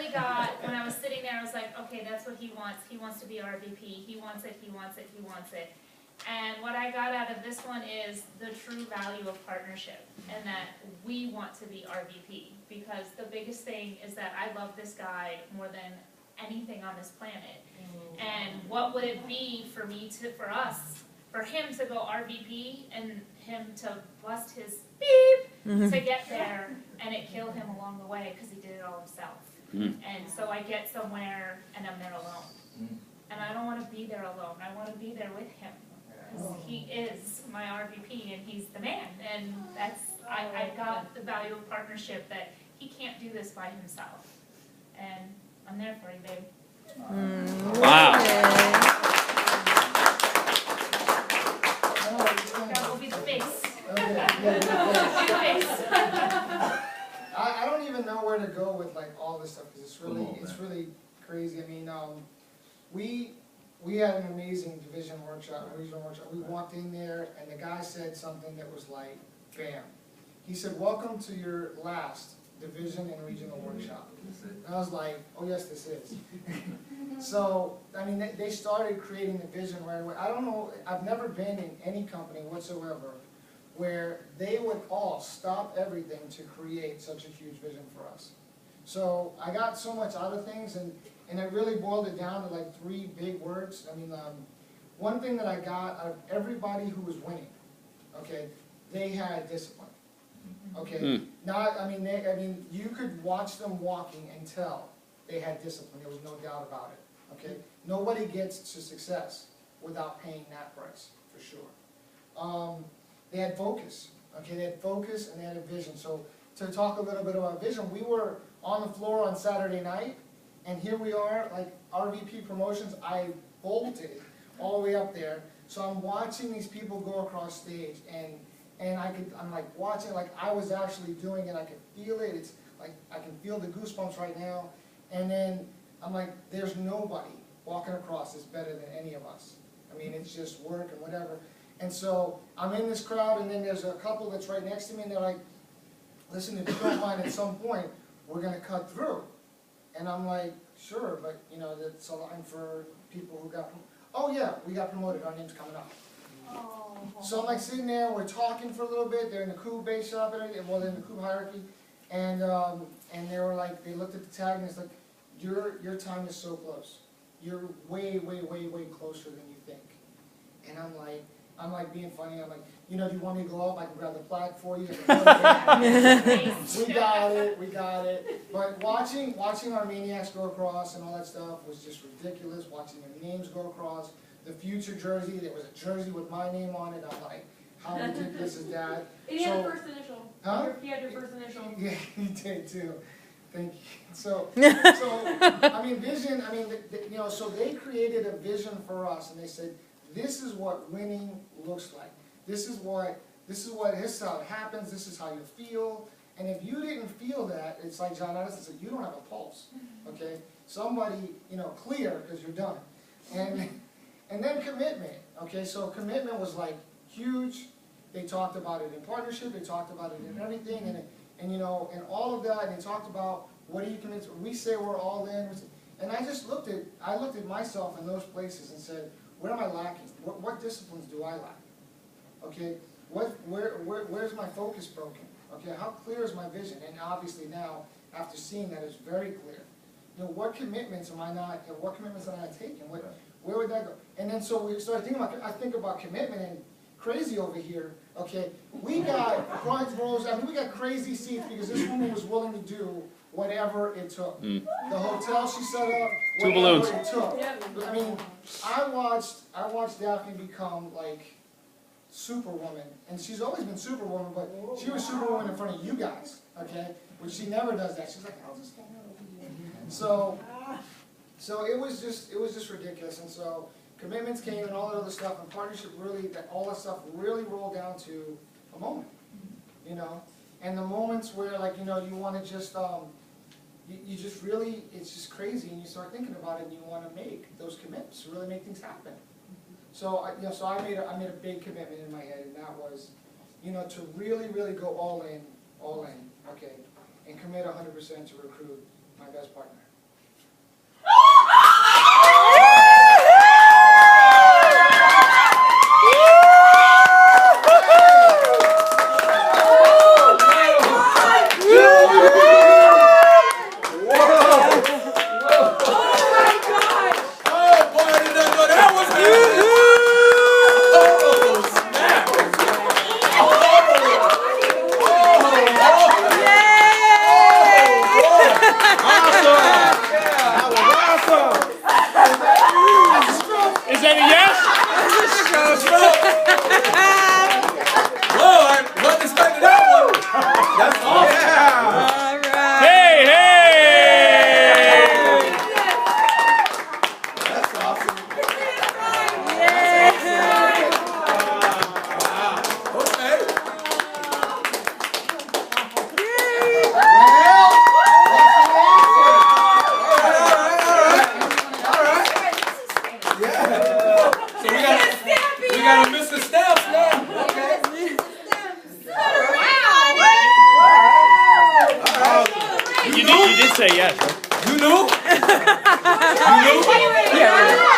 really got, when I was sitting there, I was like, okay, that's what he wants. He wants to be our VP. He wants it, he wants it, he wants it. And what I got out of this one is the true value of partnership, and that we want to be our VP. Because the biggest thing is that I love this guy more than anything on this planet. And what would it be for me to, for him to go RVP and him to bust his beep to get there, and it killed him along the way because he did it all himself. And so I get somewhere and I'm there alone. And I don't want to be there alone. I want to be there with him. Because he is my RVP and he's the man. And that's, I got the value of partnership that he can't do this by himself. And I'm there for you, babe. Wow. That will be the face. I don't even know where to go with like all this stuff because it's really crazy. I mean, we had an amazing division workshop, regional workshop. We walked in there and the guy said something that was like, bam. He said, "Welcome to your last division and regional workshop." And I was like, oh yes, this is. So, I mean, they started creating the vision right away. I don't know, I've never been in any company whatsoever where they would all stop everything to create such a huge vision for us. So I got so much out of things, and I really boiled it down to like 3 big words. I mean, one thing that I got out of everybody who was winning, okay, they had discipline. Okay, not, I mean, you could watch them walking and tell they had discipline. There was no doubt about it. Okay, nobody gets to success without paying that price, for sure. They had focus. Okay, they had focus and they had a vision. So to talk a little bit about vision, we were on the floor on Saturday night, and here we are, like RVP promotions. I bolted all the way up there, so I'm watching these people go across stage, and I'm like watching, like I was actually doing it. I could feel it. It's like I can feel the goosebumps right now. And then I'm like, there's nobody walking across that's better than any of us. I mean, it's just work and whatever. And so I'm in this crowd, and then there's a couple that's right next to me, and they're like, listen, if you don't mind, at some point we're going to cut through. And I'm like, sure, but you know, that's a line for people who got, oh yeah, we got promoted, our name's coming up. So I'm like sitting there, we're talking for a little bit, they're in the coup base shop and everything, well, they're in the coup hierarchy, and they were like, they looked at the tag and it's like, your time is so close. You're way, way, way, way closer than you think. And I'm like being funny, I'm like, you know, do you want me to go up? I can grab the plaque for you. We got it. But watching our maniacs go across and all that stuff was just ridiculous. Watching their names go across. The future jersey, there was a jersey with my name on it. I'm like, how ridiculous is that? And he had a first initial. Huh? He had your first initial. Yeah, he did too. Thank you. So I mean, vision, I mean, you know, so they created a vision for us, and they said, this is what winning looks like. This is how it happens, this is how you feel. And if you didn't feel that, it's like John Addison said, you don't have a pulse. Okay? Somebody, you know, clear, because you're done. And then commitment. Okay, so commitment was like huge. They talked about it in partnership, they talked about it in everything, and you know, and all of that, and they talked about what do you commit to? We say we're all in, and I just looked at myself in those places and said, what am I lacking? What disciplines do I lack? Okay, where's my focus broken? Okay, how clear is my vision? And obviously now, after seeing that, it's very clear. You know, what commitments am I not, you know, what commitments am I not taking? Where would that go? And then so we started thinking about, I think about commitment, and crazy over here, okay, we got front rows, I mean, we got crazy seats because this woman was willing to do whatever it took. The hotel she set up, whatever it took. I mean, I watched Daphne become like Superwoman, and she's always been Superwoman, but she was Superwoman in front of you guys, okay? Which she never does that. She's like, I'll just stand over here. So it was just ridiculous, and so commitments came and all that other stuff, and partnership really, all that stuff really rolled down to a moment, you know? And the moments where, like, you know, you want to just, you just really, it's just crazy, and you start thinking about it, and you want to make those commitments to really make things happen. So, you know, so I made a big commitment in my head, and that was, you know, to really, really go all in, okay, and commit 100% to recruit my best partner. say yes. You knew? You knew? Yeah,